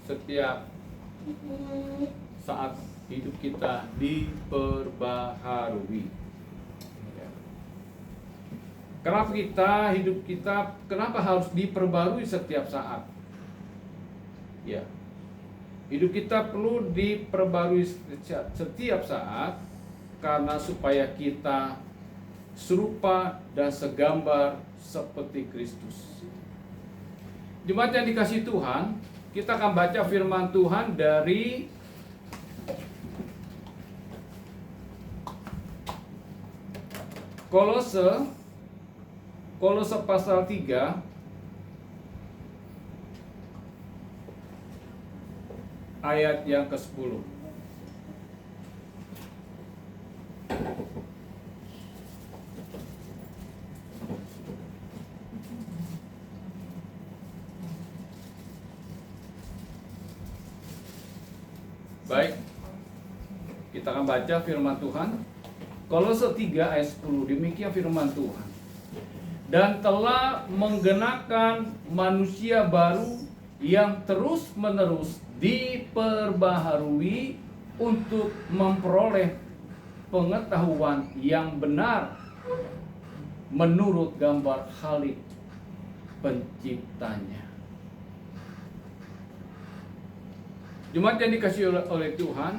setiap saat hidup kita diperbaharui. Kenapa harus diperbarui setiap saat? Ya, hidup kita perlu diperbarui setiap saat karena supaya kita serupa dan segambar seperti Kristus. Jemaat yang dikasihi Tuhan, kita akan baca firman Tuhan dari Kolose pasal 3 ayat yang ke-10. Baik, kita akan baca firman Tuhan. Kolose 3 ayat 10, demikian firman Tuhan. Dan telah menggenakan manusia baru yang terus-menerus diperbaharui untuk memperoleh pengetahuan yang benar menurut gambar Khalik penciptanya. Jemaat yang dikasihi oleh Tuhan,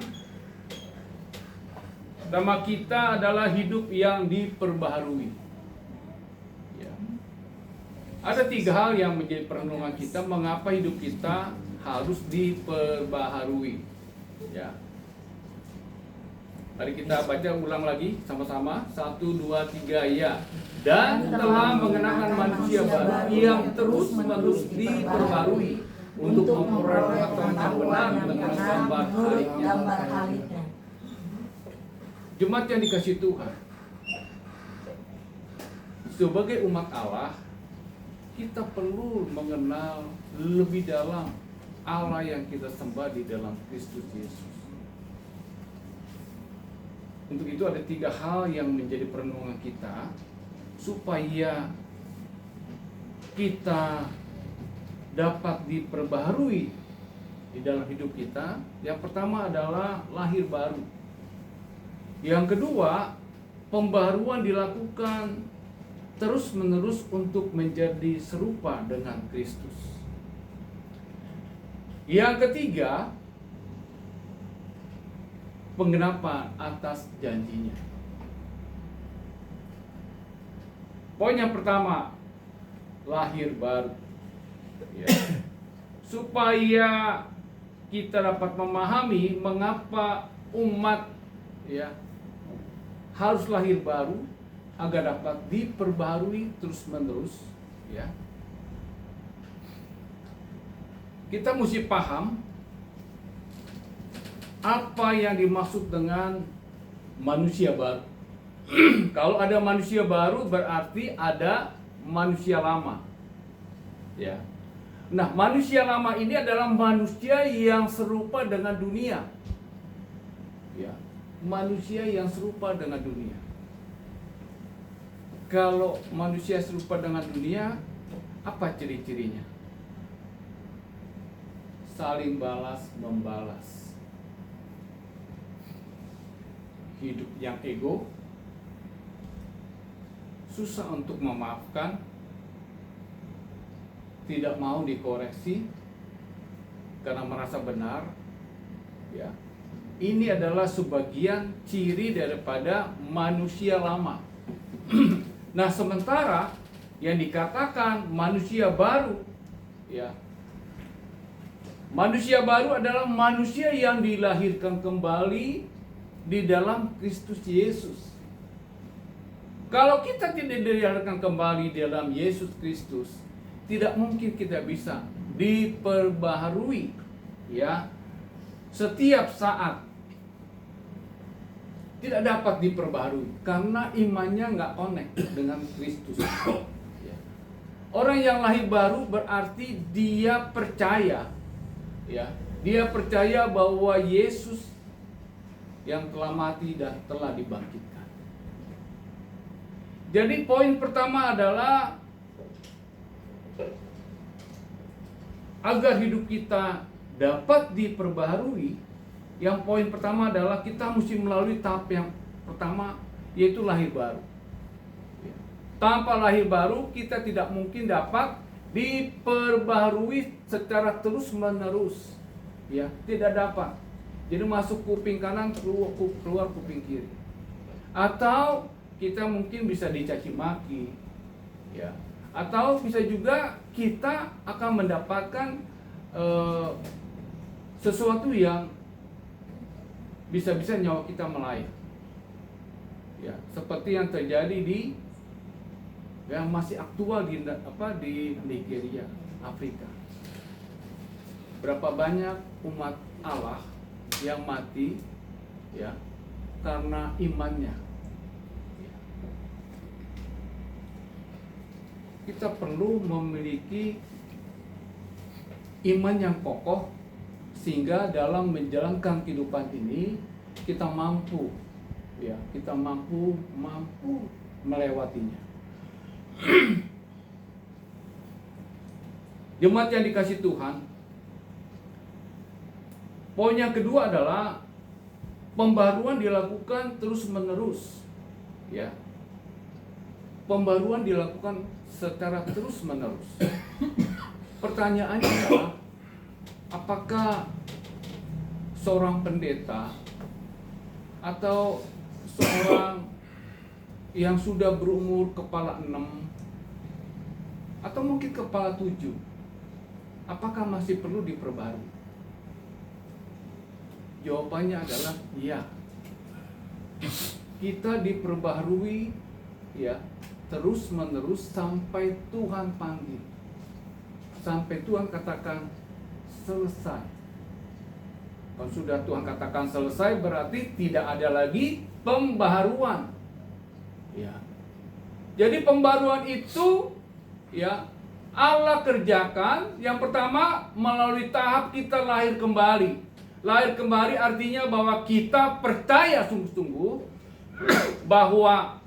nama kita adalah hidup yang diperbaharui. Ada 3 hal yang menjadi perenungan kita mengapa hidup kita harus diperbaharui. Ya. Mari kita baca ulang lagi sama-sama. 1, 2, 3 ya. Dan telah mengenakan manusia baru yang terus-menerus diperbarui untuk memperoleh pengetahuan yang benar dengan gambar Khaliknya. Jemaat yang dikasihi Tuhan, sebagai umat Allah, kita perlu mengenal lebih dalam Allah yang kita sembah di dalam Kristus Yesus. Untuk itu ada 3 hal yang menjadi perenungan kita supaya kita dapat diperbaharui di dalam hidup kita. Yang pertama adalah lahir baru. Yang kedua, pembaharuan dilakukan terus-menerus untuk menjadi serupa dengan Kristus. Yang ketiga, penggenapan atas janjinya. Poin yang pertama, lahir baru. Ya. Supaya kita dapat memahami mengapa umat harus lahir baru agar dapat diperbarui terus-menerus, ya. Kita mesti paham apa yang dimaksud dengan manusia baru. Kalau ada manusia baru berarti ada manusia lama. Ya. Nah, manusia lama ini adalah manusia yang serupa dengan dunia. Ya. Manusia yang serupa dengan dunia. Kalau manusia serupa dengan dunia, apa ciri-cirinya? Saling balas membalas. Hidup yang ego, susah untuk memaafkan, tidak mau dikoreksi karena merasa benar. Ya. Ini adalah sebagian ciri daripada manusia lama. Nah, sementara yang dikatakan manusia baru, ya, manusia baru adalah manusia yang dilahirkan kembali di dalam Kristus Yesus. Kalau kita tidak dilahirkan kembali di dalam Yesus Kristus, tidak mungkin kita bisa diperbaharui, ya, setiap saat. Tidak dapat diperbaharui karena imannya nggak connect dengan Kristus. Orang yang lahir baru berarti dia percaya, ya, dia percaya bahwa Yesus yang telah mati dan telah dibangkitkan. Jadi poin pertama adalah agar hidup kita dapat diperbaharui, yang poin pertama adalah kita mesti melalui tahap yang pertama, yaitu lahir baru. Tanpa lahir baru kita tidak mungkin dapat diperbaharui secara terus menerus, ya, tidak dapat. Jadi masuk kuping kanan, keluar kuping kiri, atau kita mungkin bisa dicaci maki, ya, atau bisa juga kita akan mendapatkan sesuatu yang bisa-bisa nyawa kita melayang, ya, seperti yang terjadi yang masih aktual di Nigeria, Afrika. Berapa banyak umat Allah yang mati, ya, karena imannya. Kita perlu memiliki iman yang kokoh sehingga dalam menjalankan kehidupan ini kita mampu, ya, kita mampu melewatinya. Jemaat yang dikasih Tuhan, poin yang kedua adalah pembaruan dilakukan terus-menerus, ya. Pembaruan dilakukan secara terus-menerus. Pertanyaannya adalah, apakah seorang pendeta atau seorang yang sudah berumur kepala 6 atau mungkin kepala 7, apakah masih perlu diperbarui? Jawabannya adalah iya. Kita diperbaharui, ya, terus menerus sampai Tuhan panggil, sampai Tuhan katakan selesai. Kalau sudah Tuhan katakan selesai, berarti tidak ada lagi pembaharuan, ya. Jadi pembaruan itu, ya, Allah kerjakan. Yang pertama melalui tahap kita lahir kembali. Lahir kembali artinya bahwa kita percaya sungguh-sungguh bahwa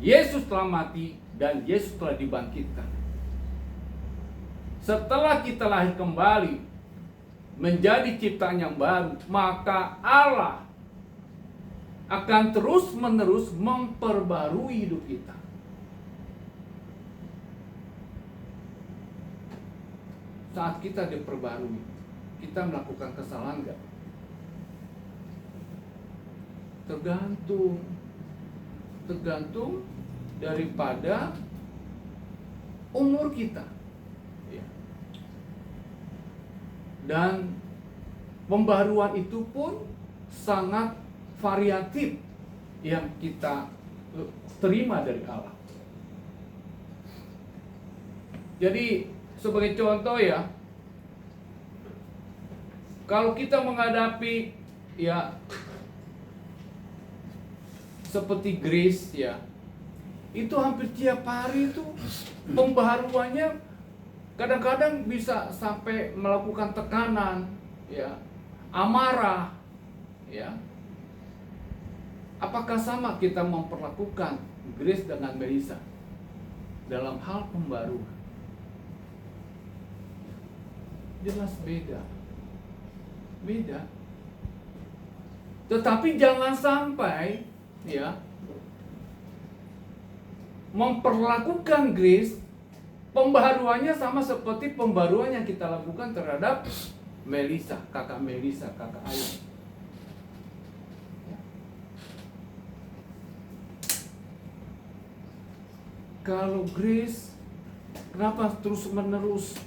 Yesus telah mati dan Yesus telah dibangkitkan. Setelah kita lahir kembali menjadi ciptaan yang baru, maka Allah akan terus-menerus memperbarui hidup kita. Saat kita diperbarui, kita melakukan kesalahan enggak? Tergantung daripada umur kita, ya. Dan pembaruan itu pun sangat variatif yang kita terima dari Allah. Jadi sebagai contoh, ya, kalau kita menghadapi, ya, seperti Grace, ya, itu hampir tiap hari itu pembaharuannya kadang-kadang bisa sampai melakukan tekanan, ya, amarah, ya. Apakah sama kita memperlakukan Grace dengan Melissa dalam hal pembaruan? Jelas beda. Tetapi jangan sampai, ya, memperlakukan Grace pembaharuannya sama seperti pembaruan yang kita lakukan terhadap Melissa, kakak Melissa, kakak Ayu. Kalau Grace, kenapa terus-menerus?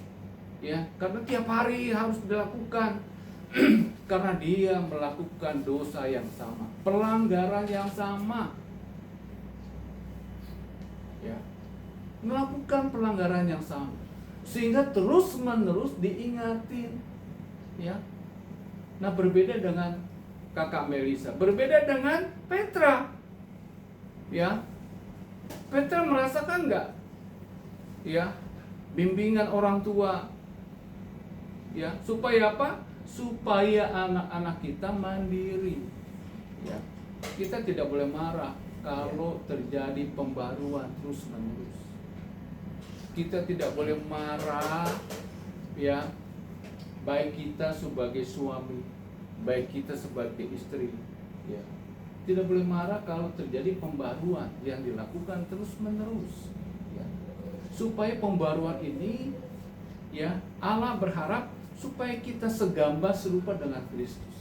Ya, karena tiap hari harus dilakukan. Karena dia melakukan dosa yang sama, pelanggaran yang sama, ya, melakukan pelanggaran yang sama, sehingga terus-menerus diingatin, ya. Nah, berbeda dengan kakak Melissa, berbeda dengan Petra, ya. Petra merasakan enggak, ya, bimbingan orang tua, ya, supaya apa? Supaya anak-anak kita mandiri, ya. Kita tidak boleh marah kalau terjadi pembaruan terus-menerus. Kita tidak boleh marah ya, baik kita sebagai suami, baik kita sebagai istri, ya, tidak boleh marah kalau terjadi pembaruan yang dilakukan terus-menerus, ya. Supaya pembaruan ini, ya, Allah berharap supaya kita segambar serupa dengan Kristus.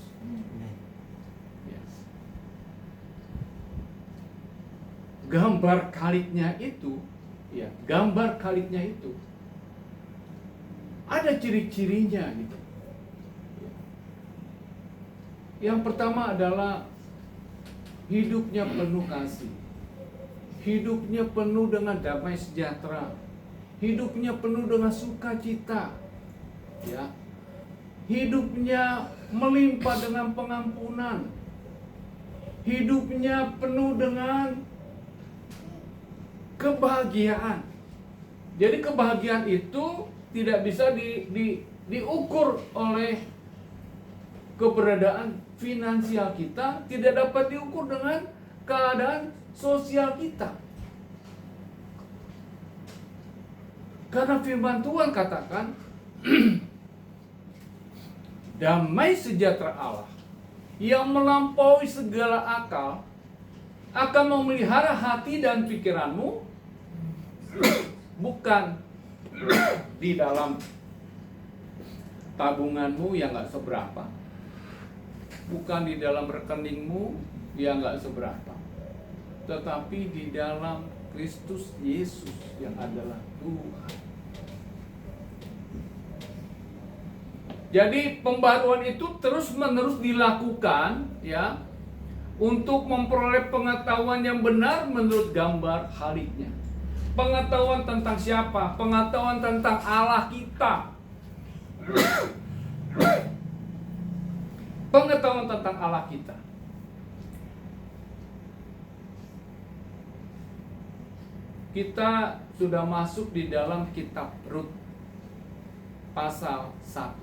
Ya. Gambar kalitnya itu, ya, gambar kalitnya itu ada ciri-cirinya gitu. Yang pertama adalah hidupnya penuh kasih, hidupnya penuh dengan damai sejahtera, hidupnya penuh dengan sukacita, ya, hidupnya melimpah dengan pengampunan, hidupnya penuh dengan kebahagiaan. Jadi kebahagiaan itu tidak bisa diukur oleh keberadaan finansial kita, tidak dapat diukur dengan keadaan sosial kita. Karena firman Tuhan katakan, damai sejahtera Allah yang melampaui segala akal akan memelihara hati dan pikiranmu, bukan di dalam tabunganmu yang gak seberapa, bukan di dalam rekeningmu yang gak seberapa, tetapi di dalam Kristus Yesus yang adalah Tuhan. Jadi pembaruan itu terus-menerus dilakukan, ya, untuk memperoleh pengetahuan yang benar menurut gambar khalidnya. Pengetahuan tentang siapa? Pengetahuan tentang Allah kita. Pengetahuan tentang Allah kita. Kita sudah masuk di dalam kitab Rut pasal 1.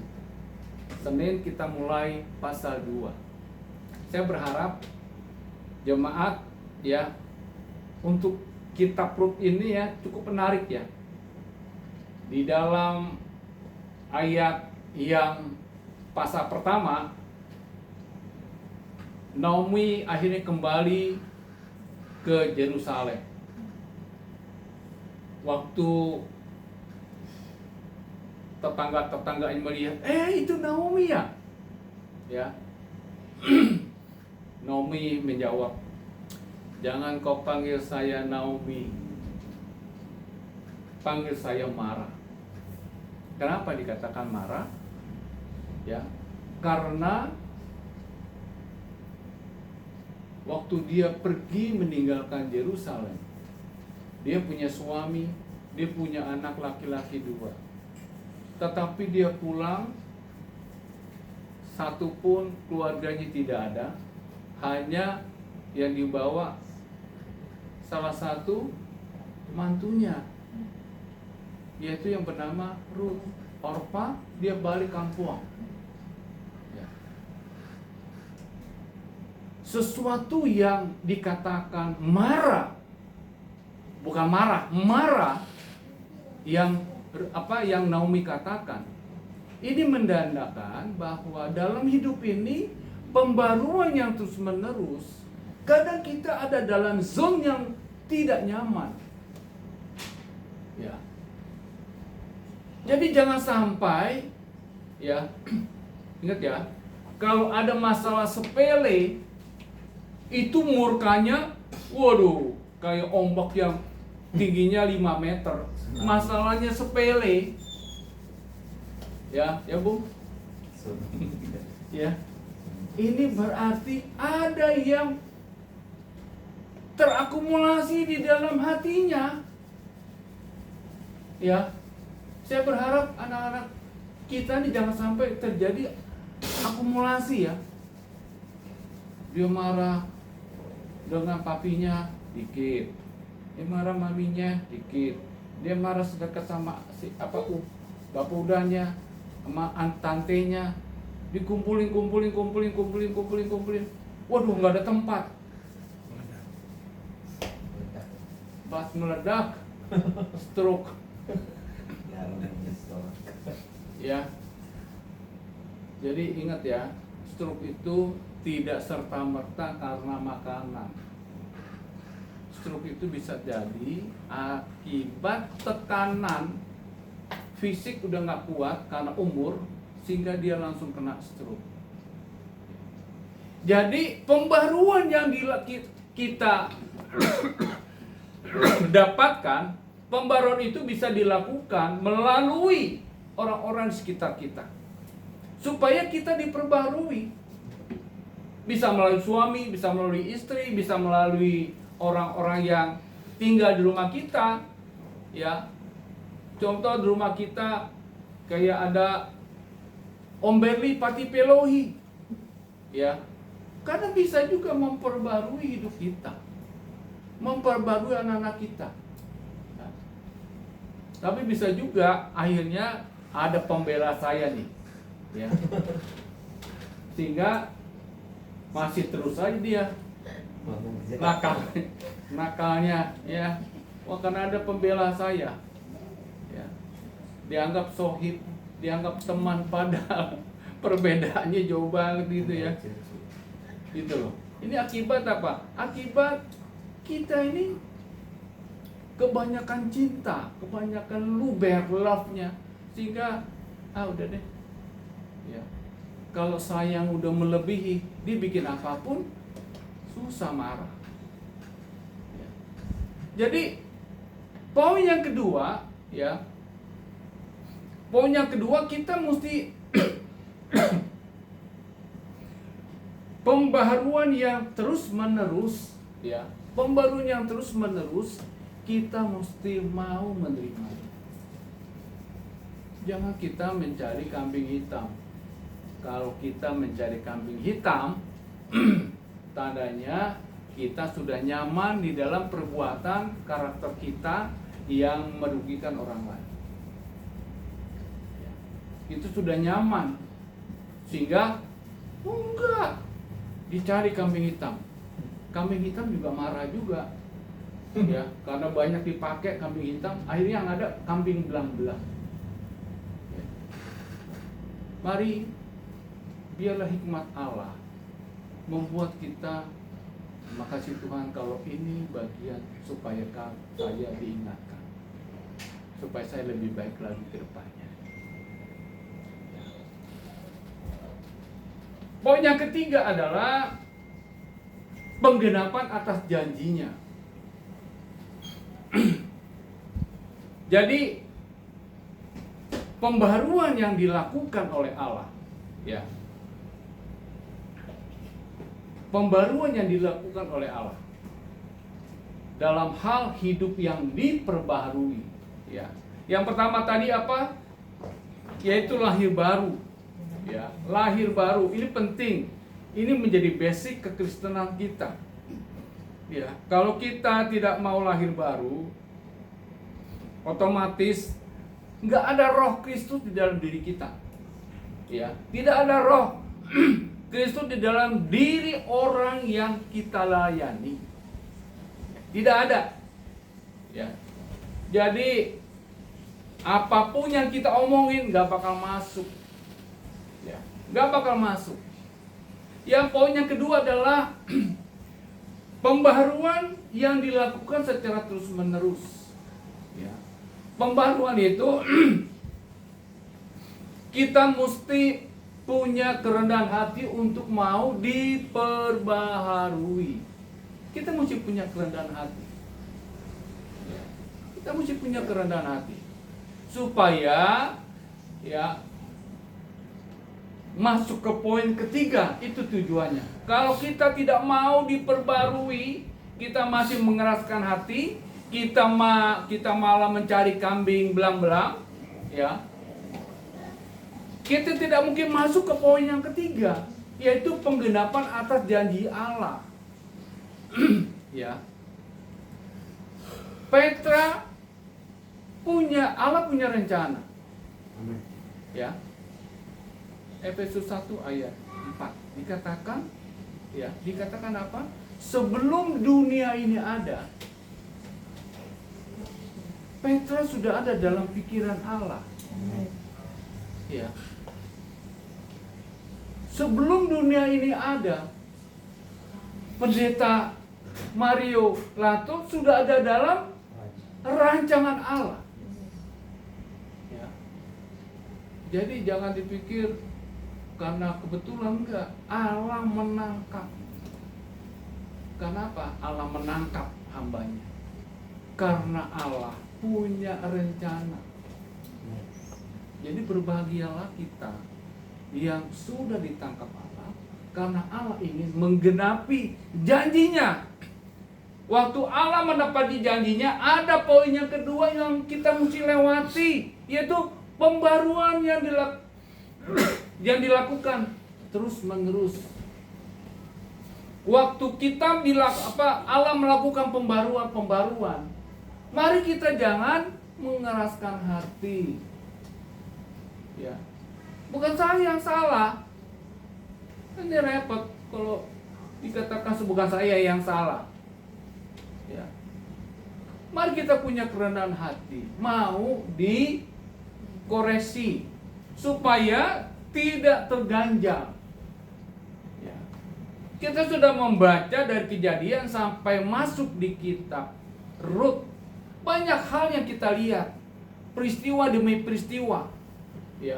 Senin kita mulai pasal 2. Saya berharap jemaat, ya, untuk kitab Rut ini, ya, cukup menarik, ya. Di dalam ayat yang pasal pertama, Naomi akhirnya kembali ke Yerusalem. Waktu tetangga-tetangganya melihat, itu Naomi, ya. Ya. Naomi menjawab, jangan kau panggil saya Naomi, panggil saya Mara. Kenapa dikatakan Mara? Ya, karena waktu dia pergi meninggalkan Yerusalem, dia punya suami, dia punya anak laki-laki 2. Tetapi dia pulang, satu pun keluarganya tidak ada, hanya yang dibawa salah satu mantunya, yaitu yang bernama Rut. Orpa, dia balik kampung. Ya. Sesuatu yang dikatakan marah, bukan marah, yang Naomi katakan, ini mendandakan bahwa dalam hidup ini pembaruan yang terus menerus. Kadang kita ada dalam zone yang tidak nyaman, ya. Jadi jangan sampai, ya, ingat, ya, kalau ada masalah sepele itu murkanya, waduh, kayak ombak yang tingginya 5 meter. Masalahnya sepele, ya Bung, ya. Ini berarti ada yang terakumulasi di dalam hatinya, ya. Saya berharap anak-anak kita ini jangan sampai terjadi akumulasi, ya. Dia marah dengan papinya dikit, dia marah maminya dikit, dia marah sedekat sama bapak udahnya, sama tantenya, dikumpulin. Waduh, nggak ada tempat. Pas meledak, stroke. Ya. Jadi ingat ya, stroke itu tidak serta-merta karena makanan. Stroke itu bisa jadi akibat tekanan fisik udah nggak kuat karena umur, sehingga dia langsung kena stroke. Jadi pembaruan yang kita dapatkan, pembaruan itu bisa dilakukan melalui orang-orang di sekitar kita, supaya kita diperbarui. Bisa melalui suami, bisa melalui istri, bisa melalui orang-orang yang tinggal di rumah kita. Ya, contoh di rumah kita kayak ada Om Berli Pati Pelohi, ya, karena bisa juga memperbarui hidup kita, memperbarui anak-anak kita. Ya. Tapi bisa juga akhirnya ada pembela saya nih, ya, sehingga masih terus aja dia nakalnya, ya. Wah, karena ada pembela saya, ya, dianggap sohib, dianggap teman, padahal perbedaannya jauh banget gitu ya, gitu loh. Ini akibat apa? Akibat kita ini kebanyakan cinta, kebanyakan luber love-nya, sehingga udah deh, ya, kalau sayang udah melebihi, dibikin apapun susah marah. Ya. Jadi poin yang kedua, ya, poin yang kedua, kita mesti pembaharuan yang terus menerus, ya, pembaharuan yang terus menerus, kita mesti mau menerima. Jangan kita mencari kambing hitam. Kalau kita mencari kambing hitam, tandanya kita sudah nyaman di dalam perbuatan karakter kita yang merugikan orang lain. Itu sudah nyaman, sehingga enggak dicari kambing hitam. Kambing hitam juga marah juga, ya, karena banyak dipakai kambing hitam, akhirnya yang ada kambing belang-belang. Ya. Mari biarlah hikmat Allah membuat kita, makasih Tuhan kalau ini bagian supaya saya diingatkan, supaya saya lebih baik lagi ke depannya. Poin yang ketiga adalah penggenapan atas janjinya. Jadi pembaharuan yang dilakukan oleh Allah, ya, pembaruan yang dilakukan oleh Allah dalam hal hidup yang diperbaharui, ya. Yang pertama tadi apa? Yaitu lahir baru, ya. Lahir baru ini penting. Ini menjadi basic kekristenan kita, ya. Kalau kita tidak mau lahir baru, otomatis nggak ada roh Kristus di dalam diri kita, ya. Tidak ada roh Kristus di dalam diri orang yang kita layani. Tidak ada. Ya. Jadi apapun yang kita omongin gak bakal masuk. Ya. Gak bakal masuk. Yang poin yang kedua adalah pembaharuan yang dilakukan secara terus-menerus. Ya. Pembaharuan itu kita mesti punya kerendahan hati untuk mau diperbaharui. Kita mesti punya kerendahan hati. Kita mesti punya kerendahan hati supaya, ya, masuk ke poin ketiga. Itu tujuannya. Kalau kita tidak mau diperbarui, kita masih mengeraskan hati, kita malah mencari kambing belang-belang, ya, kita tidak mungkin masuk ke poin yang ketiga, yaitu penggenapan atas janji Allah. Ya. Petra Allah punya rencana. Amin. Ya. Efesus 1 ayat 4 dikatakan, ya, dikatakan apa? Sebelum dunia ini ada, Petra sudah ada dalam pikiran Allah. Ya. Sebelum dunia ini ada, pendeta Mario Lato sudah ada dalam rancangan Allah. Ya. Jadi jangan dipikir karena kebetulan, enggak. Allah menangkap. Kenapa? Allah menangkap hambanya. Karena Allah punya rencana. Jadi berbahagialah kita yang sudah ditangkap Allah, karena Allah ingin menggenapi janjinya. Waktu Allah menepati janjinya, ada poin yang kedua yang kita mesti lewati, yaitu pembaruan yang dilakukan terus menerus. Waktu kita Allah melakukan pembaruan, mari kita jangan mengeraskan hati. Ya. Bukan saya yang salah. Ini repot kalau dikatakan bukan saya yang salah. Ya. Mari kita punya kerendahan hati, mau dikoreksi supaya tidak terganjal. Ya. Kita sudah membaca dari Kejadian sampai masuk di kitab Rut. Banyak hal yang kita lihat, peristiwa demi peristiwa. Ya.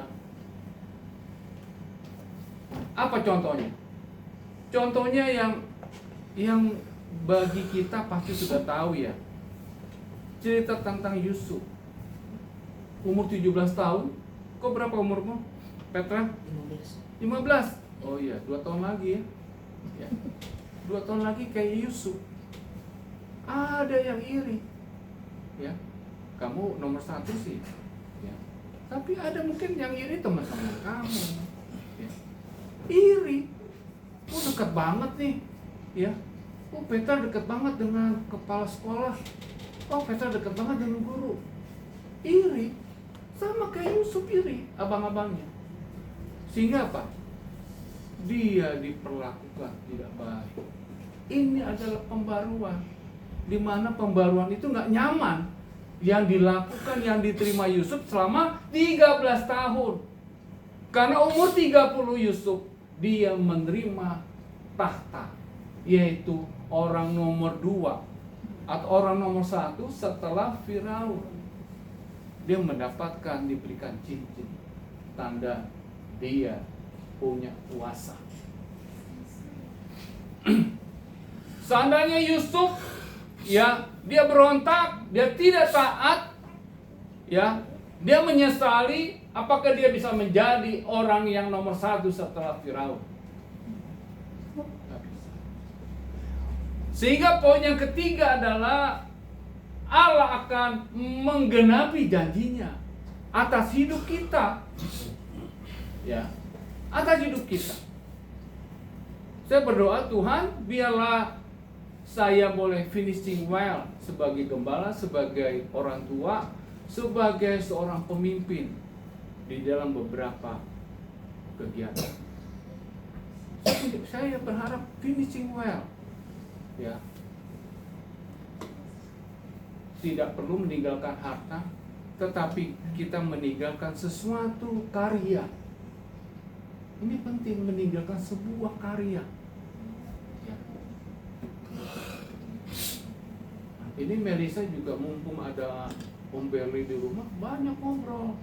Apa contohnya? Contohnya yang bagi kita pasti sudah tahu ya. Cerita tentang Yusuf. Umur 17 tahun. Kok berapa umurmu, Petra? 15. Oh iya, 2 tahun lagi ya. 2 tahun lagi kayak Yusuf. Ada yang iri. Ya. Kamu nomor 1 sih. Ya. Tapi ada mungkin yang iri teman-teman kamu. Ya. Iri. Oh dekat banget nih. Ya. Oh Petra dekat banget dengan kepala sekolah. Oh Petra dekat banget dengan guru. Iri. Sama kayak Yusuf iri, abang-abangnya. Sehingga apa? Dia diperlakukan tidak baik. Ini adalah pembaruan. Di mana pembaruan itu nggak nyaman. Yang dilakukan, yang diterima Yusuf selama 13 tahun. Karena umur 30 Yusuf, dia menerima tahta, yaitu orang nomor 2 atau orang nomor 1 setelah Firaun. Dia mendapatkan, diberikan cincin, tanda dia punya kuasa. Seandainya Yusuf, ya, dia berontak, dia tidak taat, ya, dia menyesali, apakah dia bisa menjadi orang yang nomor 1 setelah Firaun? Sehingga poin yang ketiga adalah Allah akan menggenapi janjinya atas hidup kita. Ya, atas hidup kita. Saya berdoa, Tuhan, biarlah saya boleh finishing well sebagai gembala, sebagai orang tua, sebagai seorang pemimpin di dalam beberapa kegiatan. Saya berharap finishing well. Ya. Tidak perlu meninggalkan harta, tetapi kita meninggalkan sesuatu karya. Ini penting, meninggalkan sebuah karya. Ya. Ini Melisa juga mumpung ada Om Berli di rumah, banyak ngobrol.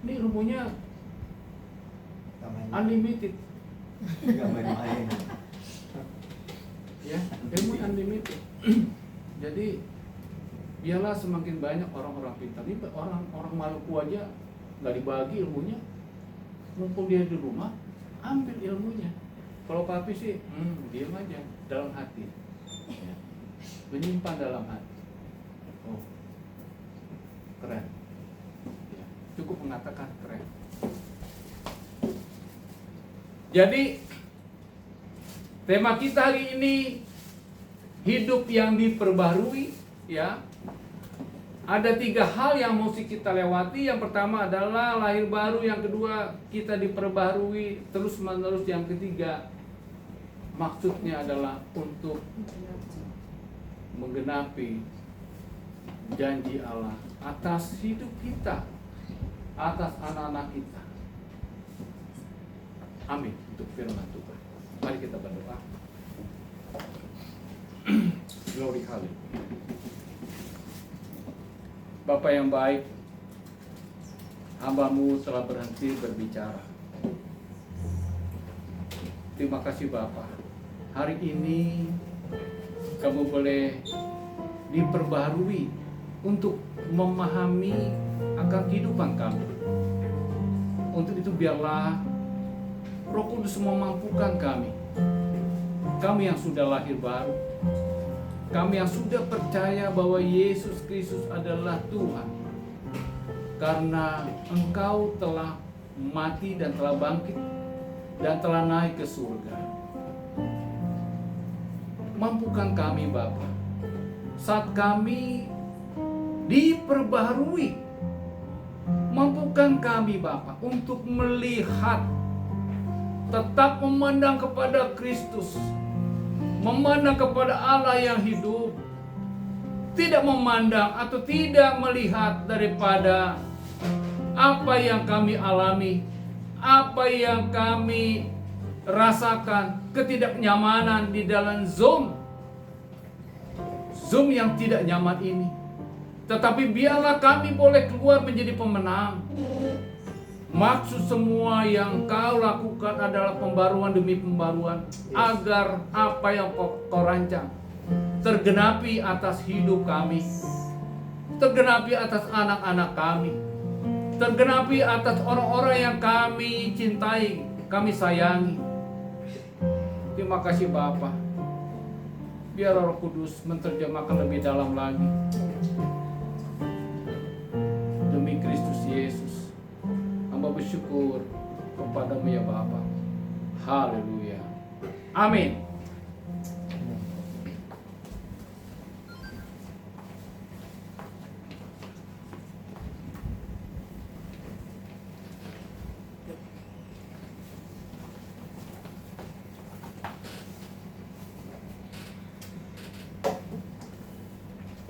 Ini ilmunya unlimited. Ya, ilmu unlimited. Jadi biarlah semakin banyak orang-orang pintar. Ini orang Maluku aja nggak dibagi ilmunya. Mumpung dia di rumah, ambil ilmunya. Kalau papi sih, diam aja dalam hati. Ya. Menyimpan dalam hati. Oh, keren. Ya. Cukup mengatakan keren. Jadi tema kita hari ini hidup yang diperbarui, ya. Ada 3 hal yang mesti kita lewati. Yang pertama adalah lahir baru, yang kedua kita diperbarui terus menerus, yang ketiga maksudnya adalah untuk menggenapi janji Allah atas hidup kita, atas anak-anak kita. Amin. Untuk firman Tuhan. Mari kita berdoa. Glory hallelujah. Bapa yang baik, hamba-Mu telah berhenti berbicara. Terima kasih Bapa. Hari ini kamu boleh diperbaharui untuk memahami akan kehidupan kami. Untuk itu biarlah Roh Kudus memampukan kami. Kami yang sudah lahir baru, kami yang sudah percaya bahwa Yesus Kristus adalah Tuhan, karena Engkau telah mati dan telah bangkit dan telah naik ke surga. Mampukan kami Bapa, saat kami diperbaharui, mampukan kami Bapa untuk melihat, tetap memandang kepada Kristus, memandang kepada Allah yang hidup, tidak memandang atau tidak melihat daripada apa yang kami alami, apa yang kami rasakan, ketidaknyamanan di dalam zone yang tidak nyaman ini. Tetapi biarlah kami boleh keluar menjadi pemenang. Maksud semua yang Kau lakukan adalah pembaruan demi pembaruan, agar apa yang Kau rancang tergenapi atas hidup kami, tergenapi atas anak-anak kami, tergenapi atas orang-orang yang kami cintai, kami sayangi. Terima kasih Bapa. Biar Roh Kudus menerjemahkan lebih dalam lagi. Demi Kristus Yesus, hamba bersyukur kepadamu ya Bapa. Haleluya. Amin.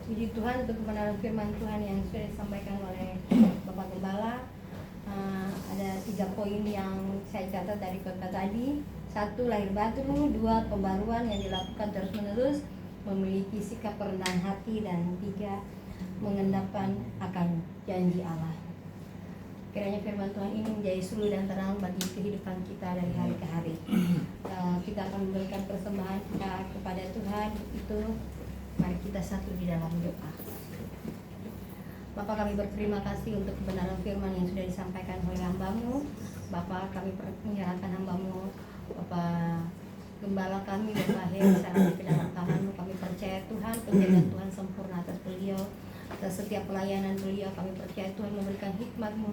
Puji Tuhan untuk kebenaran firman Tuhan yang sudah disampaikan oleh Bapak Gembala. Ada 3 poin yang saya catat dari khotbah tadi. 1, lahir baru. 2, pembaruan yang dilakukan terus menerus, memiliki sikap kerendahan hati. Dan 3, mengendapkan akan janji Allah. Kiranya firman Tuhan ini menjadi suluh dan terang bagi kehidupan kita dari hari ke hari. Kita akan memberikan persembahan kita kepada Tuhan. Itu mari kita satu di dalam doa. Bapak, kami berterima kasih untuk kebenaran firman yang sudah disampaikan oleh hamba-Mu. Bapak, kami menyerahkan hamba-Mu, Bapak Gembala kami, Bapak Heri, serahkan ke dalam tangan-Mu. Kami percaya Tuhan, penjagaan Tuhan sempurna atas beliau, atas setiap pelayanan beliau. Kami percaya Tuhan memberikan hikmat-Mu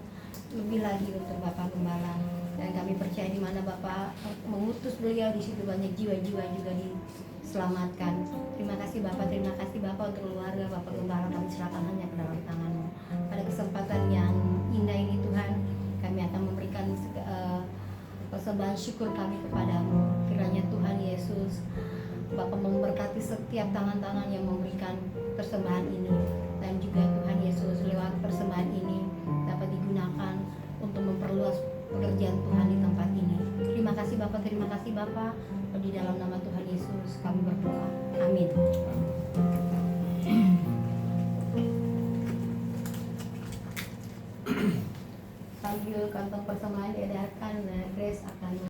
lebih lagi untuk Bapak Gembala. Dan kami percaya di mana Bapak mengutus beliau, di situ banyak jiwa-jiwa juga diselamatkan. Terima kasih Bapak untuk keluarga Bapak Gembala. Kami serahkan hanya ke dalam tangan-Mu. Pada kesempatan yang indah ini Tuhan, kami akan memberikan persembahan syukur kami kepadamu. Kiranya Tuhan Yesus, Bapak memberkati setiap tangan-tangan yang memberikan persembahan ini. Dan juga Tuhan Yesus, lewat persembahan ini dapat digunakan untuk memperluas pekerjaan Tuhan di tempat ini. Terima kasih Bapak. Di dalam nama Tuhan Yesus kami berdoa. Amin. Sambil kantong persembahan